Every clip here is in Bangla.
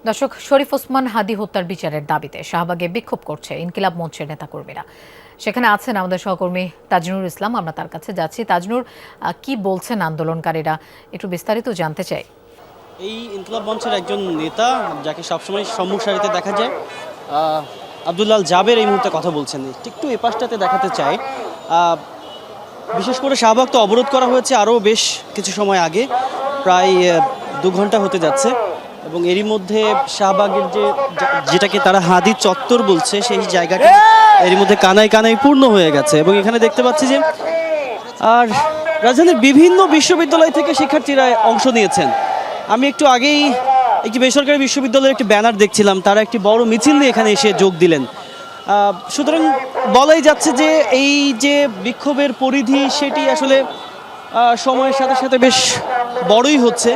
দর্শক, শরীফ ওসমান হাদী হত্যার বিচারের দাবিতে শাহবাগে বিক্ষোভ করছে ইনকিলাব মঞ্চের নেতাকর্মীরা। সেখানে আছেন আমাদের সহকর্মী তাজনুর ইসলাম, আমরা তার কাছে যাচ্ছি। তাজনুর, কি বলছেন আন্দোলনকারীরা, একটু বিস্তারিত জানতে চাই। এই ইনকিলাব মঞ্চের একজন নেতা যাকে সবসময় সম্মুখ সারিতে দেখা যায়, আব্দুল্লাহ জাবের এই মুহূর্তে কথা বলছেন। একটু এ পাশটাতে দেখাতে চাই। বিশেষ করে শাহবাগ তো অবরোধ করা হয়েছে আরও বেশ কিছু সময় আগে, প্রায় 2 ঘন্টা হতে যাচ্ছে, এবং এরই মধ্যে শাহবাগের যেটাকে তারা হাদি চত্বর বলছে সেই জায়গাটা এরই মধ্যে কানায় কানায় পূর্ণ হয়ে গেছে। এবং এখানে দেখতে পাচ্ছি যে আর রাজধানীর বিভিন্ন বিশ্ববিদ্যালয় থেকে শিক্ষার্থীরা অংশ নিয়েছেন। আমি একটু আগেই একটি বেসরকারি বিশ্ববিদ্যালয়ের একটি ব্যানার দেখছিলাম, তারা একটি বড় মিছিল নিয়ে এখানে এসে যোগ দিলেন। সুতরাং বলাই যাচ্ছে যে এই যে বিক্ষোভের পরিধি সেটি আসলে সময়ের সাথে সাথে বেশ বড়ই হচ্ছে।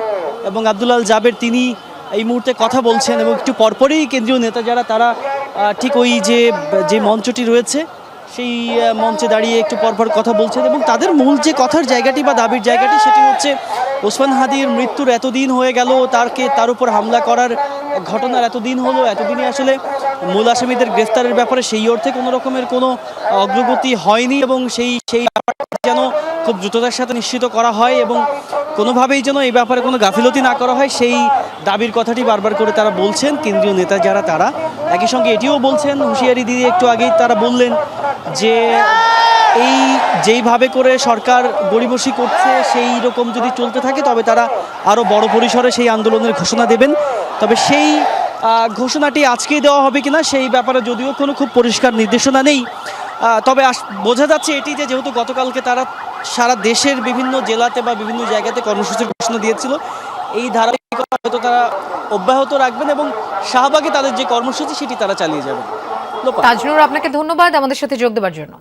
এবং আব্দুল্লাহ জাবের তিনি এই মুহূর্তে কথা বলছেন, এবং একটু পরপরই কেন্দ্রীয় নেতা যারা তারা ঠিক ওই যে মঞ্চটি রয়েছে সেই মঞ্চে দাঁড়িয়ে একটু পরপর কথা বলছেন। এবং তাদের মূল যে কথার জায়গাটি বা দাবির জায়গাটি সেটি হচ্ছে ওসমান হাদির মৃত্যুর এতদিন হয়ে গেল, তার উপর হামলা করার ঘটনার এতদিন হলো, এতদিনে আসলে মূল আসামিদের গ্রেফতারের ব্যাপারে সেই অর্থে কোনো রকমের কোনো অগ্রগতি হয়নি, এবং সেই ব্যাপারটা যেন খুব দ্রুততার সাথে নিশ্চিত করা হয় এবং কোনোভাবেই যেন এই ব্যাপারে কোনো গাফিলতি না করা হয়, সেই দাবির কথাটি বারবার করে তারা বলছেন কেন্দ্রীয় নেতা যারা তারা। একই সঙ্গে এটিও বলছেন, হুঁশিয়ারি দিয়ে একটু আগেই তারা বললেন যে এই যেইভাবে করে সরকার গড়িমসি করছে সেই রকম যদি চলতে থাকে তবে তারা আরও বড় পরিসরে সেই আন্দোলনের ঘোষণা দেবেন। তবে সেই ঘোষণাটি আজকেই দেওয়া হবে কিনা সেই ব্যাপারে যদিও কোনো খুব পরিষ্কার নির্দেশনা নেই, তবে বোঝা যাচ্ছে এটি যে যেহেতু গতকালকে তারা সারা দেশের বিভিন্ন জেলাতে বা বিভিন্ন জায়গাতে কর্মসূচির ঘোষণা দিয়েছিল, এই ধারাবাহিকতা হয়তো তারা অব্যাহত রাখবেন এবং শাহবাগে তাদের যে কর্মসূচি সেটি তারা চালিয়ে যাবেন। তাজনুর, আপনাকে ধন্যবাদ আমাদের সাথে যোগ দেওয়ার জন্য।